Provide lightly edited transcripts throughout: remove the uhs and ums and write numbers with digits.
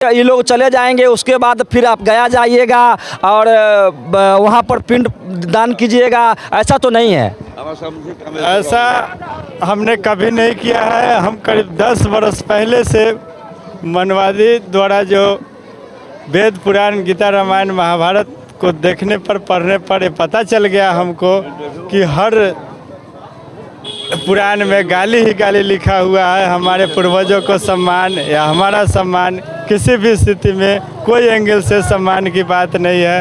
ये लोग चले जाएंगे, उसके बाद फिर आप गया जाइएगा और वहाँ पर पिंड दान कीजिएगा, ऐसा तो नहीं है। ऐसा हमने कभी नहीं किया है। हम करीब 10 वर्ष पहले से मनवादी द्वारा जो वेद पुराण गीता रामायण महाभारत को देखने पर पढ़ने पर ये पता चल गया हमको कि हर पुराण में गाली ही गाली लिखा हुआ है। हमारे पूर्वजों को सम्मान या हमारा सम्मान किसी भी स्थिति में कोई एंगल से सम्मान की बात नहीं है।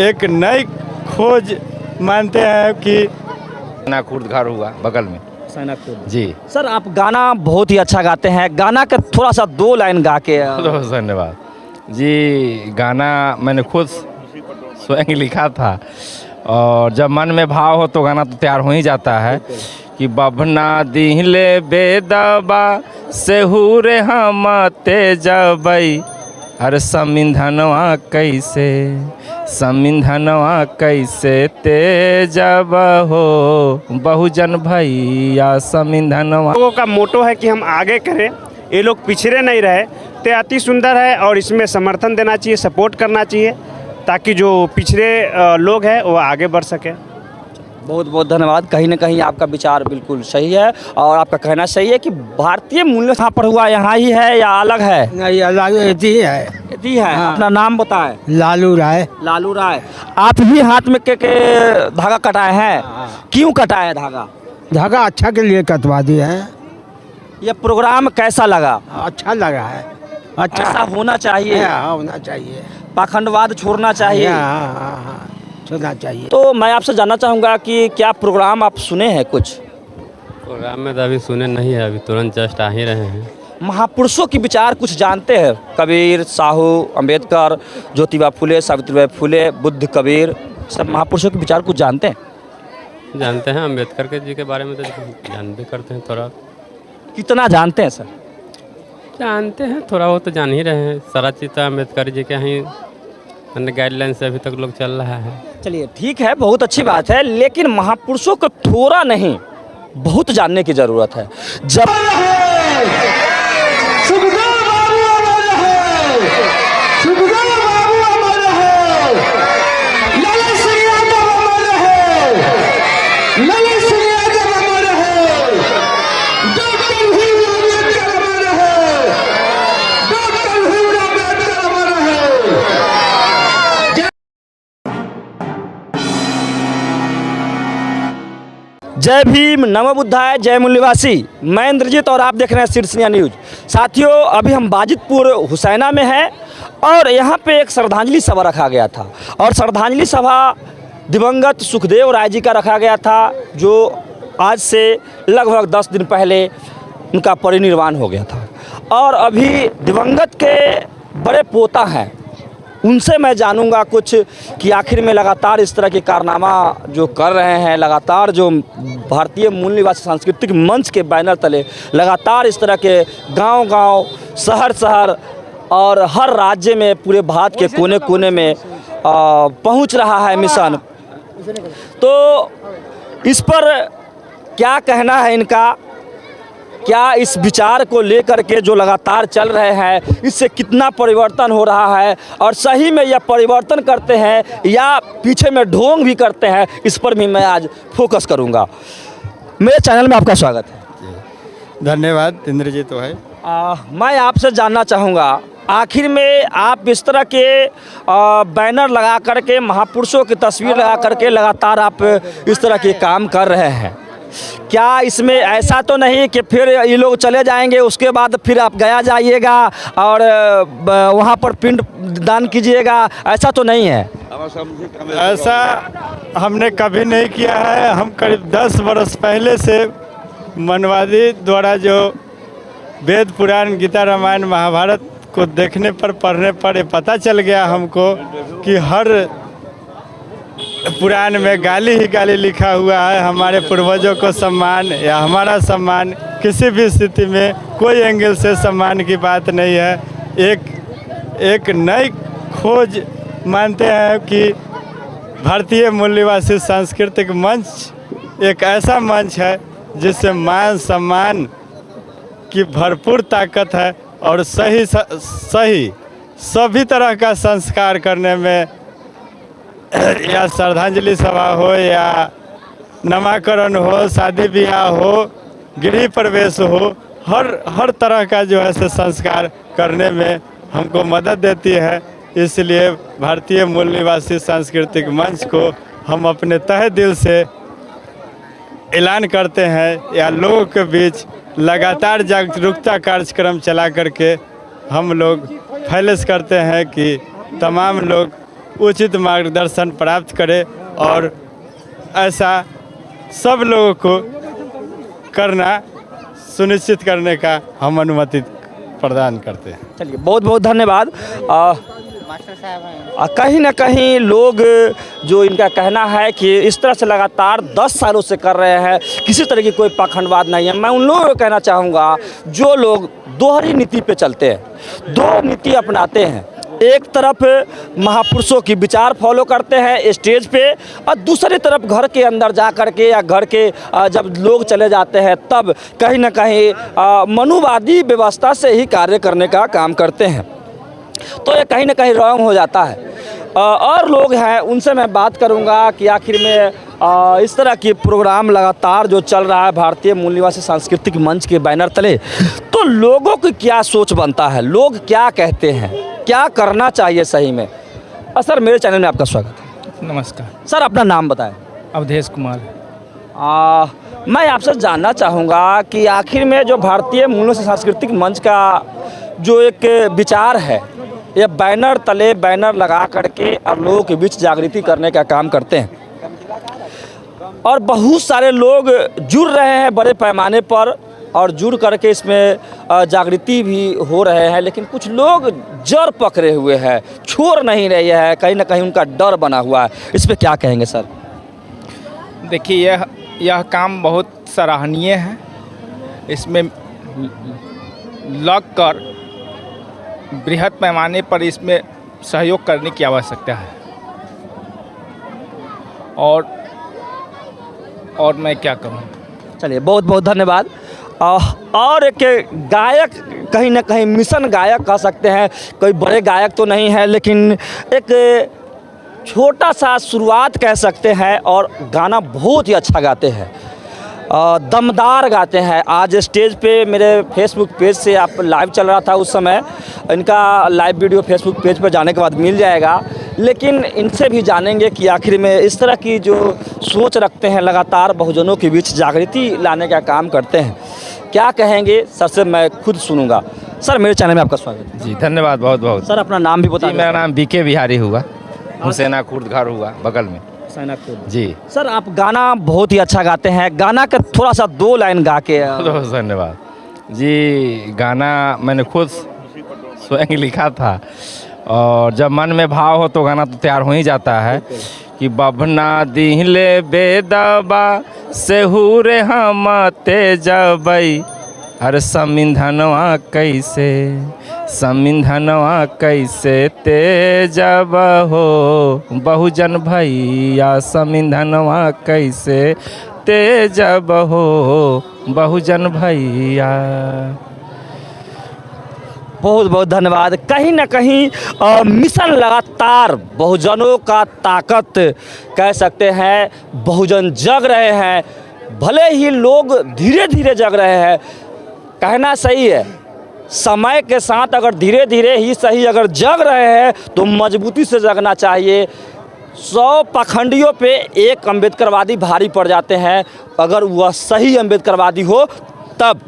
एक नई खोज मानते हैं कि खुर्द घर हुआ बगल में जी। सर, आप गाना बहुत ही अच्छा गाते हैं, गाना का थोड़ा सा 2 लाइन गा के। धन्यवाद जी। गाना मैंने खुद स्वयं लिखा था और जब मन में भाव हो तो गाना तो तैयार हो ही जाता है कि बभना दिहले बेदबा से हुरे हम तेजबई, अरे समिंधनवा कैसे तेजब हो बहुजन भैया समिंधनवा। लोगों का मोटो है कि हम आगे करें, ये लोग पिछड़े नहीं रहे, तो अति सुंदर है और इसमें समर्थन देना चाहिए, सपोर्ट करना चाहिए ताकि जो पिछड़े लोग हैं वो आगे बढ़ सके। बहुत बहुत धन्यवाद। कहीं ना कहीं आपका विचार बिल्कुल सही है और आपका कहना सही है कि भारतीय मूल्य यहाँ पर हुआ यहाँ ही है या अलग है? नहीं, अलग ही है। इतनी है। हाँ। अपना नाम बताएं। लालू राय। लालू राय। आप ही हाथ में के धागा कटाए हैं? क्यों कटाए हैं धागा? धागा अच्छा के लिए कटवा दिए हैं। ये प्रोग्राम कैसा लगा? अच्छा लगा है। अच्छा ऐसा होना चाहिए। हाँ, होना चाहिए। पाखंडवाद छोड़ना चाहिए। हाँ, छोड़ना चाहिए। तो मैं आपसे जानना चाहूँगा कि क्या प्रोग्राम आप सुने हैं कुछ? प्रोग्राम में तो अभी सुने नहीं है, अभी तुरंत जस्ट आ ही रहे हैं। महापुरुषों के विचार कुछ जानते हैं? कबीर, साहू, अंबेडकर, ज्योतिबा फुले, सावित्रीबाई फुले, बुद्ध, कबीर, सब महापुरुषों के विचार कुछ जानते हैं? जानते हैं अंबेडकर के जी के बारे में तो जानते करते हैं थोड़ा। कितना जानते हैं सर? जानते हैं थोड़ा, वो तो जान ही रहे हैं। सारा चीज़ तो अम्बेडकर जी के ही गाइडलाइन से अभी तक लोग चल रहा है। चलिए ठीक है, बहुत अच्छी बात है, लेकिन महापुरुषों को थोड़ा नहीं बहुत जानने की जरूरत है। जब जय भीम, नमो बुद्धाय, जय मूल्यवासी। मैं इंद्रजीत और आप देख रहे हैं शीर्षनिया न्यूज। साथियों, अभी हम बाजितपुर हुसैना में हैं और यहाँ पे एक श्रद्धांजलि सभा रखा गया था और श्रद्धांजलि सभा दिवंगत सुखदेव राय जी का रखा गया था, जो आज से लगभग 10 दिन पहले उनका परिनिर्वाण हो गया था। और अभी दिवंगत के बड़े पोता हैं, उनसे मैं जानूंगा कुछ कि आखिर में लगातार इस तरह के कारनामा जो कर रहे हैं, लगातार जो भारतीय मूल निवासी सांस्कृतिक मंच के बैनर तले लगातार इस तरह के गांव-गांव, शहर-शहर और हर राज्य में पूरे भारत के कोने-कोने में पहुंच रहा है मिशन। तो इस पर क्या कहना है इनका? क्या इस विचार को लेकर के जो लगातार चल रहे हैं, इससे कितना परिवर्तन हो रहा है और सही में यह परिवर्तन करते हैं या पीछे में ढोंग भी करते हैं, इस पर भी मैं आज फोकस करूंगा। मेरे चैनल में आपका स्वागत है। धन्यवाद इंद्रजीत भाई। मैं आपसे जानना चाहूँगा, आखिर में आप इस तरह के बैनर लगा करके, महापुरुषों की तस्वीर लगा करके लगातार आप इस तरह के काम कर रहे हैं, क्या इसमें ऐसा तो नहीं कि फिर ये लोग चले जाएंगे, उसके बाद फिर आप गया जाइएगा और वहाँ पर पिंड दान कीजिएगा, ऐसा तो नहीं है? ऐसा हमने कभी नहीं किया है। हम करीब 10 वर्ष पहले से मनवादी द्वारा जो वेद पुराण गीता रामायण महाभारत को देखने पर पढ़ने पर ये पता चल गया हमको कि हर पुराण में गाली ही गाली लिखा हुआ है। हमारे पूर्वजों को सम्मान या हमारा सम्मान किसी भी स्थिति में कोई एंगल से सम्मान की बात नहीं है। एक नई खोज मानते हैं कि भारतीय मूल निवासी सांस्कृतिक मंच एक ऐसा मंच है जिससे मान सम्मान की भरपूर ताकत है और सही सभी तरह का संस्कार करने में, या श्रद्धांजलि सभा हो या नामकरण हो, शादी ब्याह हो, गृह प्रवेश हो, हर तरह का जो है से संस्कार करने में हमको मदद देती है। इसलिए भारतीय मूल निवासी सांस्कृतिक मंच को हम अपने तहे दिल से ऐलान करते हैं, या लोगों के बीच लगातार जागरूकता कार्यक्रम चला करके हम लोग फैलस करते हैं कि तमाम लोग उचित मार्गदर्शन प्राप्त करें, और ऐसा सब लोगों को करना सुनिश्चित करने का हम अनुमति प्रदान करते हैं। चलिए, बहुत बहुत धन्यवाद। कहीं ना कहीं लोग जो इनका कहना है कि इस तरह से लगातार 10 सालों से कर रहे हैं, किसी तरह की कोई पाखंडवाद नहीं है। मैं उन लोगों को कहना चाहूँगा जो लोग दोहरी नीति पे चलते हैं, दो नीति अपनाते हैं, एक तरफ महापुरुषों की विचार फॉलो करते हैं स्टेज पे, और दूसरी तरफ घर के अंदर जा कर के या घर के जब लोग चले जाते हैं तब कहीं ना कहीं मनुवादी व्यवस्था से ही कार्य करने का काम करते हैं। तो ये कहीं ना कहीं रॉन्ग हो जाता है। और लोग हैं उनसे मैं बात करूंगा कि आखिर में इस तरह की प्रोग्राम लगातार जो चल रहा है भारतीय मूल निवासी सांस्कृतिक मंच के बैनर तले, तो लोगों की क्या सोच बनता है, लोग क्या कहते हैं, क्या करना चाहिए सही में। सर, मेरे चैनल में आपका स्वागत है। नमस्कार सर, अपना नाम बताएं। अवधेश कुमार। मैं आपसे जानना चाहूँगा कि आखिर में जो भारतीय मूल निवासी सांस्कृतिक मंच का जो एक विचार है, ये बैनर तले बैनर लगा करके और लोगों के बीच जागृति करने का काम करते हैं, और बहुत सारे लोग जुड़ रहे हैं बड़े पैमाने पर, और जुड़ करके इसमें जागृति भी हो रहे हैं, लेकिन कुछ लोग जड़ पकड़े हुए हैं, छोड़ नहीं रहे हैं, कहीं ना कहीं उनका डर बना हुआ है। इस पर क्या कहेंगे सर? देखिए, यह काम बहुत सराहनीय है। इसमें लग कर बृहद पैमाने पर इसमें सहयोग करने की आवश्यकता है। और मैं क्या कहूँ। चलिए, बहुत बहुत धन्यवाद। और एक गायक, कहीं ना कहीं मिशन गायक कह सकते हैं, कोई बड़े गायक तो नहीं है, लेकिन एक छोटा सा शुरुआत कह सकते हैं, और गाना बहुत ही अच्छा गाते हैं, दमदार गाते हैं। आज स्टेज पे मेरे फेसबुक पेज से आप लाइव चल रहा था उस समय, इनका लाइव वीडियो फेसबुक पेज पर जाने के बाद मिल जाएगा, लेकिन इनसे भी जानेंगे कि आखिर में इस तरह की जो सोच रखते हैं, लगातार बहुजनों के बीच जागृति लाने का काम करते हैं, क्या कहेंगे सर से मैं खुद सुनूंगा। सर, मेरे चैनल में आपका स्वागत है। जी धन्यवाद, बहुत बहुत। सर, अपना नाम भी बताइए। मेरा नाम बीके बिहारी हुआ, हुसैना खुर्द घर हुआ बगल में जी। सर, आप गाना बहुत ही अच्छा गाते हैं, गाना का थोड़ा सा 2 लाइन गा के। बहुत धन्यवाद जी। गाना मैंने खुद स्वयं लिखा था, और जब मन में भाव हो तो गाना तो तैयार हो ही जाता है कि बभना दिले बेदबा से हुरे हम तेजबई, अरे समिंधनवा कैसे तेजब हो बहुजन भैया, समिंधनवा कैसे तेजब हो बहुजन भैया। बहुत बहुत धन्यवाद। कहीं ना कहीं मिशन लगातार बहुजनों का ताकत कह सकते हैं, बहुजन जग रहे हैं, भले ही लोग धीरे धीरे जग रहे हैं, कहना सही है। समय के साथ अगर धीरे धीरे ही सही अगर जग रहे हैं तो मजबूती से जगना चाहिए। 100 पाखंडियों पे एक अम्बेडकरवादी भारी पड़ जाते हैं, अगर वह सही अम्बेडकरवादी हो तब।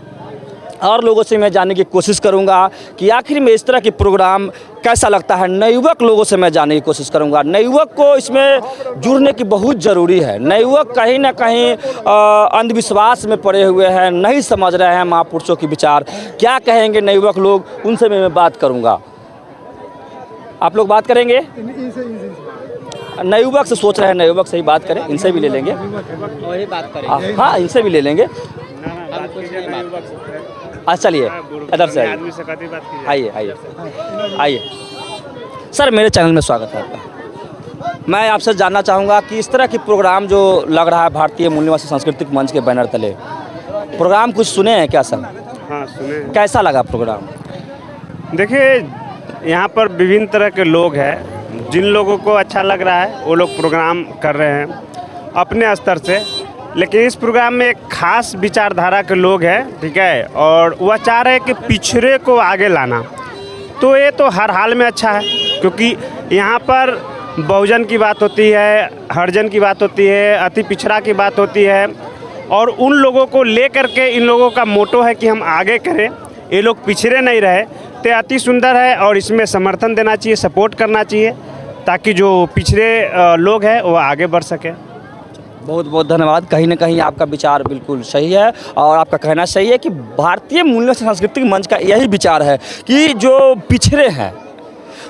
और लोगों से मैं जानने की कोशिश करूंगा कि आखिर में इस तरह की प्रोग्राम कैसा लगता है। नवयुवक लोगों से मैं जानने की कोशिश करूंगा। नवयुवक को इसमें जुड़ने की बहुत ज़रूरी है। नवयुवक कहीं ना कहीं अंधविश्वास में पड़े हुए हैं, नहीं समझ रहे हैं महापुरुषों की विचार। क्या कहेंगे नवयुवक लोग, उनसे मैं बात करूँगा। आप लोग बात करेंगे? नवयुवक से सोच रहे हैं, नवयुवक से ही बात करें, इनसे भी ले लेंगे। हाँ, इनसे भी ले लेंगे। चलिए, इधर से आइए। सर, मेरे चैनल में स्वागत है आपका। मैं आपसे जानना चाहूँगा कि इस तरह की प्रोग्राम जो लग रहा है भारतीय मूल निवासी सांस्कृतिक मंच के बैनर तले, प्रोग्राम कुछ सुने हैं क्या सर? हाँ, सुने हैं। कैसा लगा प्रोग्राम? देखिए, यहाँ पर विभिन्न तरह के लोग हैं। जिन लोगों को अच्छा लग रहा है वो लोग प्रोग्राम कर रहे हैं अपने स्तर से, लेकिन इस प्रोग्राम में एक खास विचारधारा के लोग हैं, ठीक है, और वह चाह रहे हैं कि पिछड़े को आगे लाना। तो ये तो हर हाल में अच्छा है, क्योंकि यहाँ पर बहुजन की बात होती है, हरिजन की बात होती है, अति पिछड़ा की बात होती है, और उन लोगों को लेकर के इन लोगों का मोटो है कि हम आगे करें, ये लोग पिछड़े नहीं रहे। तो अति सुंदर है और इसमें समर्थन देना चाहिए, सपोर्ट करना चाहिए, ताकि जो पिछड़े लोग हैं वो आगे बढ़ सकें। बहुत बहुत धन्यवाद। कहीं ना कहीं आपका विचार बिल्कुल सही है और आपका कहना सही है कि भारतीय मूल्य सांस्कृतिक मंच का यही विचार है कि जो पिछड़े हैं,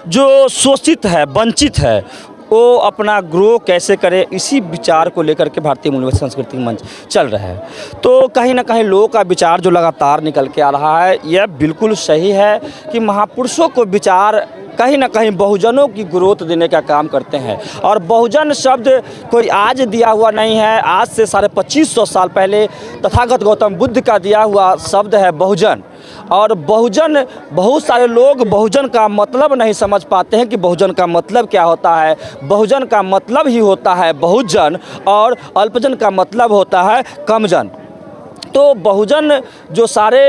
जो शोषित है, वंचित है, वो अपना ग्रो कैसे करे, इसी विचार को लेकर के भारतीय मूल्य सांस्कृतिक मंच चल रहा है। तो कहीं ना कहीं लोगों का विचार जो लगातार निकल के आ रहा है, यह बिल्कुल सही है कि महापुरुषों को विचार कहीं ना कहीं बहुजनों की ग्रोथ देने का काम करते हैं। और बहुजन शब्द कोई आज दिया हुआ नहीं है, आज से 2500 साल पहले तथागत गौतम बुद्ध का दिया हुआ शब्द है बहुजन। और बहुजन, बहुत सारे लोग बहुजन का मतलब नहीं समझ पाते हैं कि बहुजन का मतलब क्या होता है। बहुजन का मतलब ही होता है बहुत जन, और अल्पजन का मतलब होता है कम जन। तो बहुजन जो सारे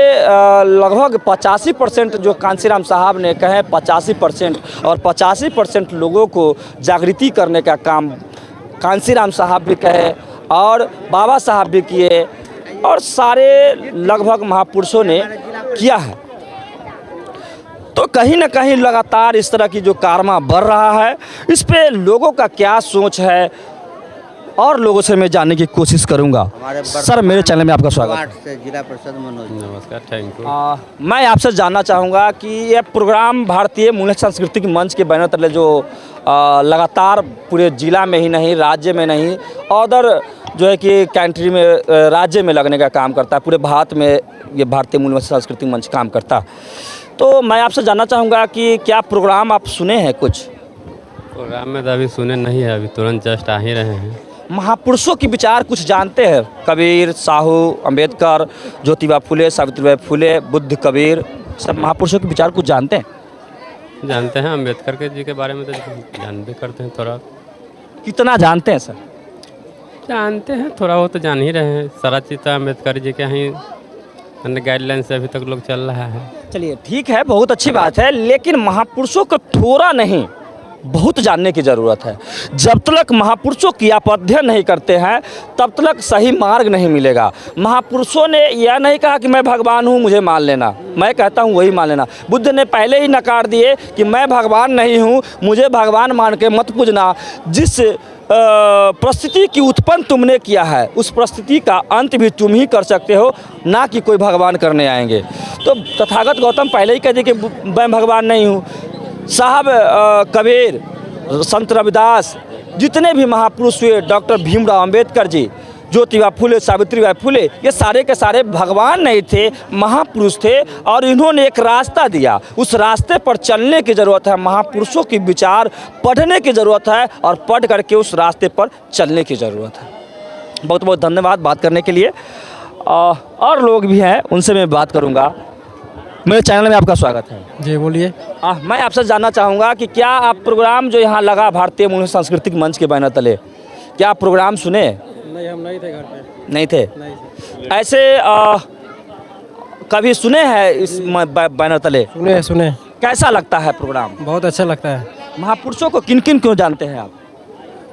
लगभग 85% जो कांसीराम साहब ने कहे 85%, और 85% लोगों को जागृति करने का काम कांसीराम साहब भी कहे और बाबा साहब भी किए और सारे लगभग महापुरुषों ने किया है। तो कहीं ना कहीं लगातार इस तरह की जो कारवां बढ़ रहा है, इस पे लोगों का क्या सोच है और लोगों से मैं जानने की कोशिश करूंगा। सर, मेरे चैनल में आपका स्वागत है। जिला परिषद मनोज। नमस्कार, थैंक यू। मैं आपसे जानना चाहूँगा कि यह प्रोग्राम भारतीय मूल्य सांस्कृतिक मंच के बैनर तले जो लगातार पूरे जिला में ही नहीं, राज्य में नहीं, अदर जो है कि कंट्री में, राज्य में लगने का काम करता है, पूरे भारत में ये भारतीय मूल्य सांस्कृतिक मंच काम करता है। तो मैं आपसे जानना चाहूँगा कि क्या प्रोग्राम आप सुने हैं कुछ? प्रोग्राम में तो अभी सुने नहीं है, अभी तुरंत जस्ट आ ही रहे हैं। महापुरुषों के विचार कुछ जानते हैं? कबीर, साहू, अंबेडकर, ज्योतिबा फुले, सावित्रीबाई फुले, बुद्ध, कबीर, सब महापुरुषों के विचार कुछ जानते हैं? जानते हैं अंबेडकर के जी के बारे में तो जान भी करते हैं थोड़ा। कितना जानते हैं सर? जानते हैं थोड़ा, वो तो जान ही रहे हैं। सारा चीज़ तो अम्बेडकर जी के ही अन्य गाइडलाइन से अभी तक लोग चल रहा है। चलिए ठीक है, बहुत अच्छी बात है, लेकिन महापुरुषों को थोड़ा नहीं, बहुत जानने की ज़रूरत है। जब तक महापुरुषों की आप अध्ययन नहीं करते हैं तब तक सही मार्ग नहीं मिलेगा। महापुरुषों ने यह नहीं कहा कि मैं भगवान हूँ, मुझे मान लेना, मैं कहता हूँ वही मान लेना। बुद्ध ने पहले ही नकार दिए कि मैं भगवान नहीं हूँ, मुझे भगवान मान के मत पूजना। जिस परिस्थिति की उत्पन्न तुमने किया है, उस परिस्थिति का अंत भी तुम ही कर सकते हो, ना कि कोई भगवान करने आएंगे। तो तथागत गौतम पहले ही कह दिए कि मैं भगवान नहीं हूँ। साहब कबीर, संत रविदास, जितने भी महापुरुष हुए, डॉक्टर भीमराव अंबेडकर जी, ज्योतिबा फुले, सावित्रीबाई फुले, ये सारे के सारे भगवान नहीं थे, महापुरुष थे, और इन्होंने एक रास्ता दिया। उस रास्ते पर चलने की ज़रूरत है। महापुरुषों के विचार पढ़ने की ज़रूरत है और पढ़ करके उस रास्ते पर चलने की ज़रूरत है। बहुत बहुत धन्यवाद बात करने के लिए। और लोग भी हैं, उनसे मैं बात करूँगा। मेरे चैनल में आपका स्वागत है। जी बोलिए। मैं आपसे जानना चाहूँगा कि क्या आप प्रोग्राम जो यहाँ लगा भारतीय मूल्य सांस्कृतिक मंच के बैनर तले, क्या आप प्रोग्राम सुने? नहीं, हम नहीं थे घर पे। नहीं थे? नहीं। ऐसे कभी सुने हैं इस बैनर तले? सुने। कैसा लगता है प्रोग्राम? बहुत अच्छा लगता है। महापुरुषों को किन किन क्यों जानते हैं आप?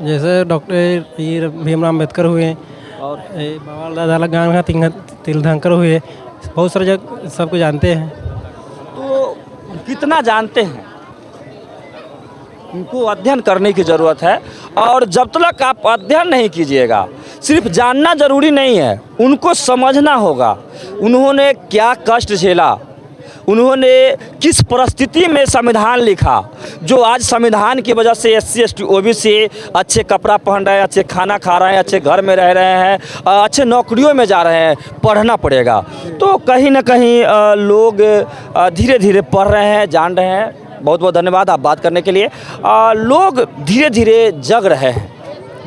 जैसे डॉक्टर भीमराव अम्बेडकर हुए, और बाबा दादा गंगाधर तिलक हुए, बहुत सारे सबको जानते हैं। तो कितना जानते हैं, उनको अध्ययन करने की ज़रूरत है। और जब तक आप अध्ययन नहीं कीजिएगा, सिर्फ जानना ज़रूरी नहीं है, उनको समझना होगा। उन्होंने क्या कष्ट झेला, उन्होंने किस परिस्थिति में संविधान लिखा, जो आज संविधान की वजह से SC ST OBC अच्छे कपड़ा पहन रहे हैं, अच्छे खाना खा रहे हैं, अच्छे घर में रह रहे हैं, अच्छे नौकरियों में जा रहे हैं। पढ़ना पड़ेगा। तो कहीं ना कहीं लोग धीरे धीरे पढ़ रहे हैं, जान रहे हैं। बहुत बहुत धन्यवाद आप बात करने के लिए। लोग धीरे धीरे जग रहे हैं,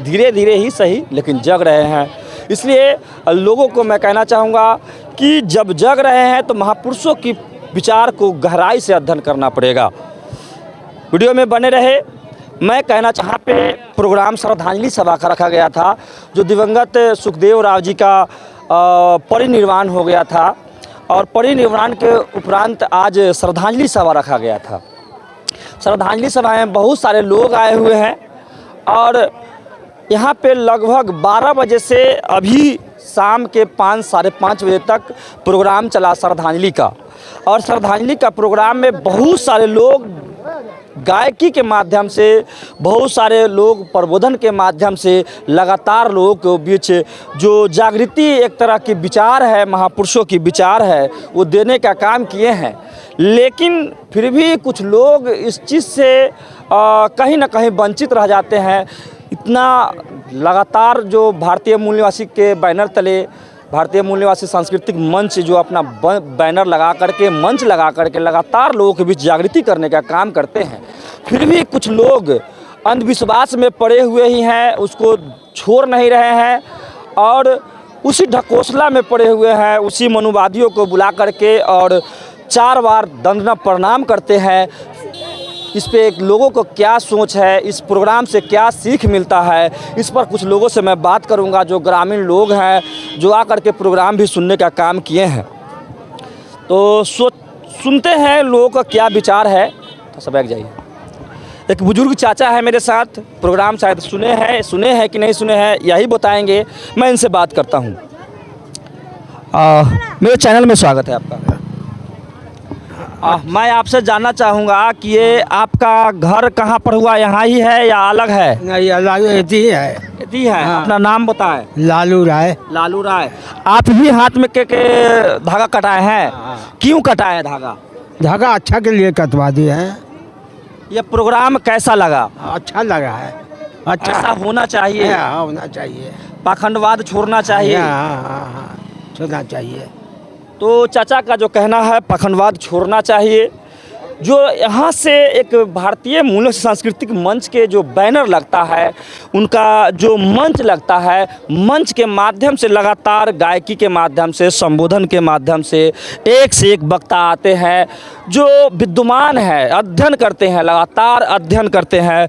धीरे धीरे ही सही, लेकिन जग रहे हैं। इसलिए लोगों को मैं कहना चाहूँगा कि जब जग रहे हैं तो महापुरुषों की विचार को गहराई से अध्ययन करना पड़ेगा। वीडियो में बने रहे। मैं कहना चाहा पे प्रोग्राम श्रद्धांजलि सभा का रखा गया था, जो दिवंगत सुखदेव राव जी का परिनिर्वाण हो गया था और परिनिर्वाण के उपरांत आज श्रद्धांजलि सभा रखा गया था। श्रद्धांजलि सभा में बहुत सारे लोग आए हुए हैं और यहाँ पे लगभग 12 बजे से अभी शाम के 5 साढ़े 5 बजे तक प्रोग्राम चला श्रद्धांजलि का। और श्रद्धांजलि का प्रोग्राम में बहुत सारे लोग गायकी के माध्यम से, बहुत सारे लोग प्रबोधन के माध्यम से लगातार लोगों के बीच जो जागृति एक तरह की विचार है, महापुरुषों की विचार है, वो देने का काम किए हैं। लेकिन फिर भी कुछ लोग इस चीज़ से कहीं ना कहीं वंचित रह जाते हैं। इतना लगातार जो भारतीय मूल निवासी के बैनर तले, भारतीय मूल निवासी सांस्कृतिक मंच जो अपना बैनर लगा करके, मंच लगा करके लगातार लोगों के बीच जागृति करने का काम करते हैं, फिर भी कुछ लोग अंधविश्वास में पड़े हुए ही हैं, उसको छोड़ नहीं रहे हैं और उसी ढकोसला में पड़े हुए हैं, उसी मनुवादियों को बुला करके और 4 बार दंडना प्रणाम करते हैं। इस पे लोगों को क्या सोच है, इस प्रोग्राम से क्या सीख मिलता है, इस पर कुछ लोगों से मैं बात करूंगा जो ग्रामीण लोग हैं, जो आकर के प्रोग्राम भी सुनने का काम किए हैं। तो सुनते हैं लोगों का क्या विचार है। तो सब बैठ जाइए। एक बुजुर्ग चाचा है मेरे साथ, प्रोग्राम शायद सुने हैं कि नहीं सुने हैं, यही बताएंगे। मैं इनसे बात करता हूँ। मेरे चैनल में स्वागत है आपका। मैं आपसे जानना चाहूँगा कि ये आपका घर कहाँ पर हुआ, यहाँ ही है या अलग है? नहीं, अलग ही है। यही है। हाँ। अपना नाम बताएं। लालू राय। लालू राय। आप भी हाथ में के धागा कटाए हैं? क्यों कटाए हैं धागा? धागा अच्छा के लिए कटवा दिए हैं। ये प्रोग्राम कैसा लगा? अच्छा लगा है। अच्छा ऐसा होना चाहिए, होना चाहिए। पाखंडवाद छोड़ना चाहिए। हाँ, छोड़ना चाहिए। तो चाचा का जो कहना है पाखंडवाद छोड़ना चाहिए। जो यहाँ से एक भारतीय मूल्य सांस्कृतिक मंच के जो बैनर लगता है, उनका जो मंच लगता है, मंच के माध्यम से लगातार गायकी के माध्यम से, संबोधन के माध्यम से एक से एक वक्ता आते हैं जो विद्वान है, अध्ययन करते हैं, लगातार अध्ययन करते हैं।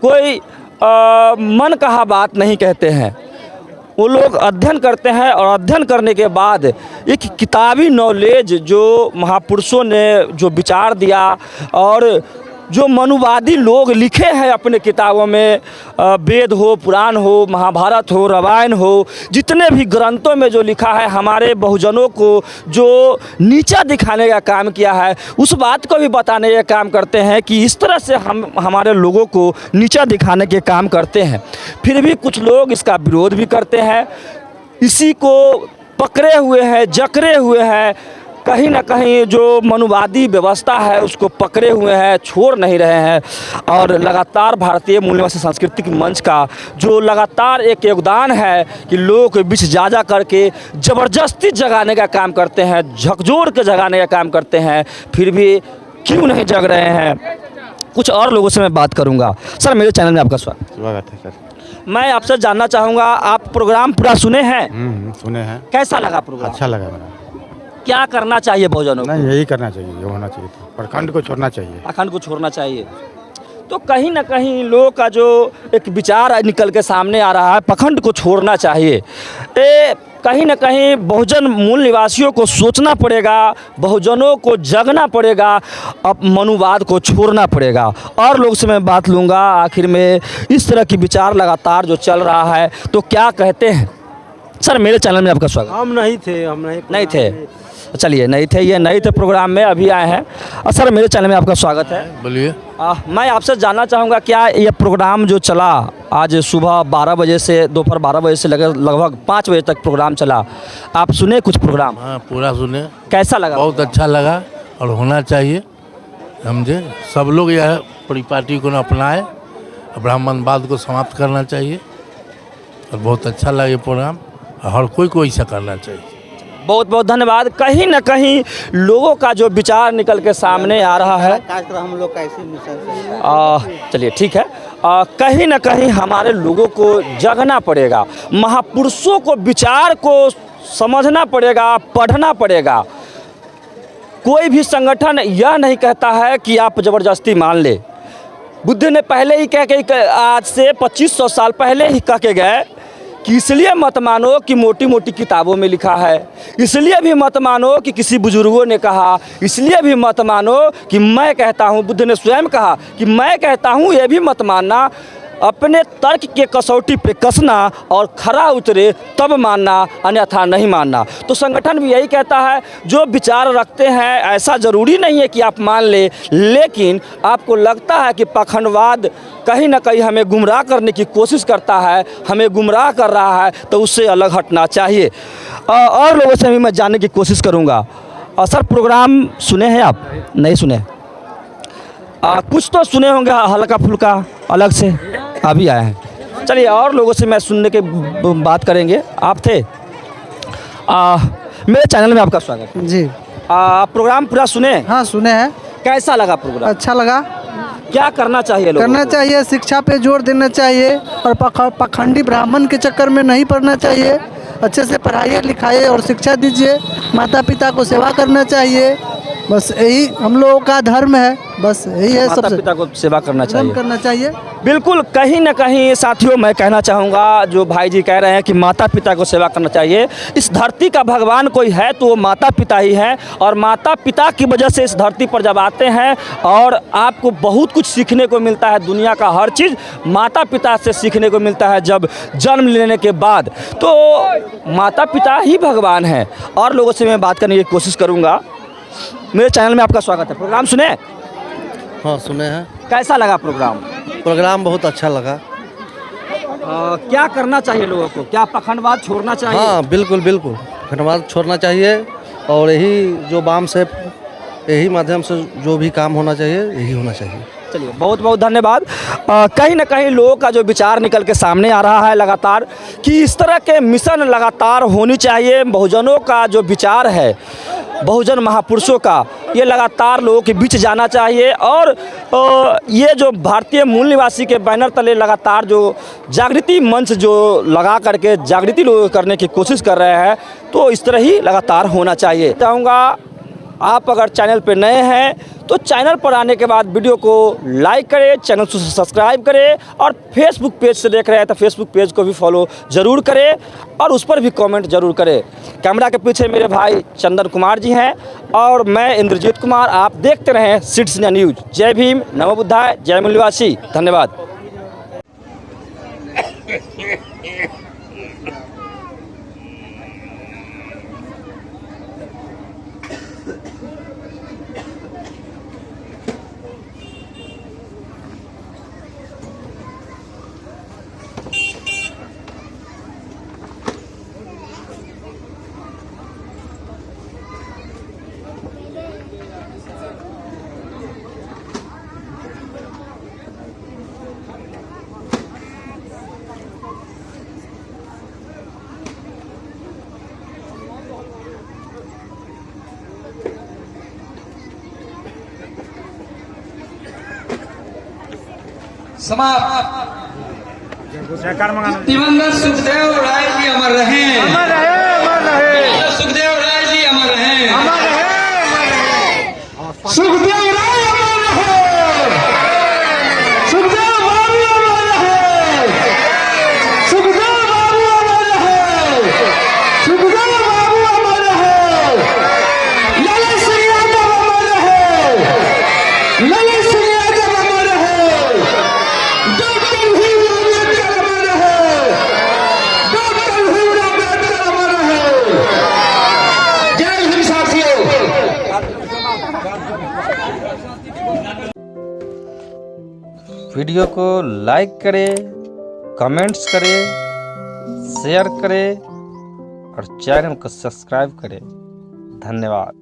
कोई मन कहा बात नहीं कहते हैं, वो लोग अध्ययन करते हैं और अध्ययन करने के बाद एक किताबी नॉलेज जो महापुरुषों ने जो विचार दिया और जो मनुवादी लोग लिखे हैं अपने किताबों में, वेद हो, पुराण हो, महाभारत हो, रामायण हो, जितने भी ग्रंथों में जो लिखा है, हमारे बहुजनों को जो नीचा दिखाने का काम किया है, उस बात को भी बताने का काम करते हैं कि इस तरह से हम हमारे लोगों को नीचा दिखाने के काम करते हैं। फिर भी कुछ लोग इसका विरोध भी करते हैं, इसी को पकड़े हुए हैं, जकड़े हुए हैं, कहीं ना कहीं जो मनुवादी व्यवस्था है उसको पकड़े हुए हैं, छोड़ नहीं रहे हैं। और लगातार भारतीय मूल निवासी सांस्कृतिक मंच का जो लगातार एक योगदान है कि लोगों के बीच जा करके ज़बरदस्ती जगाने का काम करते हैं, झकझोर के जगाने का काम करते हैं, फिर भी क्यों नहीं जग रहे हैं। कुछ और लोगों से मैं बात करूंगा। सर, मेरे चैनल में आपका स्वागत है। सर, मैं आपसे जानना चाहूँगा, आप प्रोग्राम पूरा सुने हैं? सुने हैं। कैसा लगा प्रोग्राम? अच्छा लगा मेरा। क्या करना चाहिए बहुजनों को? नहीं, यही करना चाहिए, ये होना चाहिए था। प्रखंड को छोड़ना चाहिए। पाखंड को छोड़ना चाहिए। तो कहीं ना कहीं लोगों का जो एक विचार निकल के सामने आ रहा है, पाखंड को छोड़ना चाहिए। कहीं ना कहीं बहुजन मूल निवासियों को सोचना पड़ेगा, बहुजनों को जगना पड़ेगा, अब मनुवाद को छोड़ना पड़ेगा। और लोग से मैं बात लूँगा आखिर में, इस तरह की विचार लगातार जो चल रहा है, तो क्या कहते हैं? सर, मेरे चैनल में आपका स्वागत। हम नहीं थे। चलिए, नहीं थे, ये नहीं थे प्रोग्राम में, अभी आए हैं। और सर, मेरे चैनल में आपका स्वागत है। बोलिए। मैं आपसे जानना चाहूँगा, क्या ये प्रोग्राम जो चला आज सुबह 12 बजे से दोपहर 12 बजे से लगभग 5 बजे तक प्रोग्राम चला, आप सुने कुछ प्रोग्राम? हाँ, पूरा सुने। कैसा लगा? बहुत अच्छा लगा और होना चाहिए, समझे। सब लोग यह परिपाटी को न अपनाए, ब्राह्मणवाद को समाप्त करना चाहिए और बहुत अच्छा लगा ये प्रोग्राम, और हर कोई को ऐसा करना चाहिए। बहुत बहुत धन्यवाद। कहीं ना कहीं लोगों का जो विचार निकल के सामने आ रहा है, हम लोग कैसे चलिए ठीक है, कहीं ना कहीं हमारे लोगों को जगना पड़ेगा, महापुरुषों को विचार को समझना पड़ेगा, पढ़ना पड़ेगा। कोई भी संगठन यह नहीं कहता है कि आप ज़बरदस्ती मान ले। बुद्ध ने पहले ही कह के आज से 2500 साल पहले ही कह के गए कि इसलिए मत मानो कि मोटी मोटी किताबों में लिखा है, इसलिए भी मत मानो कि किसी बुजुर्गों ने कहा, इसलिए भी मत मानो कि मैं कहता हूँ। बुद्ध ने स्वयं कहा कि मैं कहता हूँ, ये भी मत मानना। अपने तर्क के कसौटी पे कसना और खरा उतरे तब मानना, अन्यथा नहीं मानना। तो संगठन भी यही कहता है, जो विचार रखते हैं ऐसा ज़रूरी नहीं है कि आप मान ले, लेकिन आपको लगता है कि पाखंडवाद कहीं ना कहीं हमें गुमराह करने की कोशिश करता है, हमें गुमराह कर रहा है, तो उससे अलग हटना चाहिए। और लोगों से भी मैं जानने की कोशिश करूँगा। सर, प्रोग्राम सुने हैं आप? नहीं सुने? कुछ तो सुने होंगे हल्का फुल्का अलग से, अभी आए हैं। चलिए और लोगों से मैं सुनने के बात करेंगे। आप थे मेरे चैनल में, आपका स्वागत है जी। आप प्रोग्राम पूरा सुने? हाँ सुने हैं। कैसा लगा प्रोग्राम? अच्छा लगा। क्या करना चाहिए लोगों करना को? चाहिए, शिक्षा पे जोर देना चाहिए और पाखंडी ब्राह्मण के चक्कर में नहीं पड़ना चाहिए। अच्छे से पढ़ाइए लिखाइए और शिक्षा दीजिए। माता पिता को सेवा करना चाहिए, बस यही हम लोगों का धर्म है, बस यही है। माता सबसे पिता को सेवा करना चाहिए। करना चाहिए। बिल्कुल, कहीं ना कहीं साथियों मैं कहना चाहूँगा, जो भाई जी कह रहे हैं कि माता पिता को सेवा करना चाहिए। इस धरती का भगवान कोई है तो वो माता पिता ही हैं, और माता पिता की वजह से इस धरती पर जब आते हैं और आपको बहुत कुछ सीखने को मिलता है। दुनिया का हर चीज़ माता पिता से सीखने को मिलता है जब जन्म लेने के बाद। तो माता पिता ही भगवान हैं। और लोगों से मैं बात करने की कोशिश करूँगा। मेरे चैनल में आपका स्वागत है। प्रोग्राम सुने? हाँ सुने हैं। कैसा लगा प्रोग्राम? प्रोग्राम बहुत अच्छा लगा। क्या करना चाहिए लोगों को? क्या पाखंडवाद छोड़ना चाहिए? हाँ बिल्कुल बिल्कुल, पाखंडवाद छोड़ना चाहिए और यही जो वाम से, यही माध्यम से जो भी काम होना चाहिए यही होना चाहिए। चलिए, बहुत बहुत धन्यवाद। कहीं ना कहीं लोगों का जो विचार निकल के सामने आ रहा है लगातार, कि इस तरह के मिशन लगातार होनी चाहिए। बहुजनों का जो विचार है, बहुजन महापुरुषों का, ये लगातार लोगों के बीच जाना चाहिए। और ये जो भारतीय मूल निवासी के बैनर तले लगातार जो जागृति मंच जो लगा करके जागृति लोग करने की कोशिश कर रहे हैं, तो इस तरह ही लगातार होना चाहिए। चाहूँगा आप अगर चैनल पर नए हैं तो चैनल पर आने के बाद वीडियो को लाइक करें, चैनल को सब्सक्राइब करें, और फेसबुक पेज से देख रहे हैं तो फेसबुक पेज को भी फॉलो ज़रूर करें और उस पर भी कमेंट ज़रूर करें। कैमरा के पीछे मेरे भाई चंदन कुमार जी हैं और मैं इंद्रजीत कुमार। आप देखते रहें सिड्स इंडिया न्यूज़। जय भीम, नमो बुद्धाय, जय मूल्यवासी। धन्यवाद। दिवंगत सुखदेव राय जी अमर रहे, अमर रहे, अमर रहे। सुखदेव राय जी अमर रहे, अमर रहे, अमर रहे। सुखदेव राय अमर रहे, सुखदेव बाबू अमर रहे, सुखदेव बाबू अमर रहे, सुखदेव बाबू अमर रहे। ललन सिंह यादव अमर रहे, ललन सिंह यादव अमर रहे। डॉक्टर भीम अम्बेडकर अमर रहे, डॉक्टर भीम अम्बेडकर अमर रहे। जय हिंद साथियों। वीडियो को लाइक करें, कमेंट्स करें, शेयर करें और चैनल को सब्सक्राइब करें। धन्यवाद।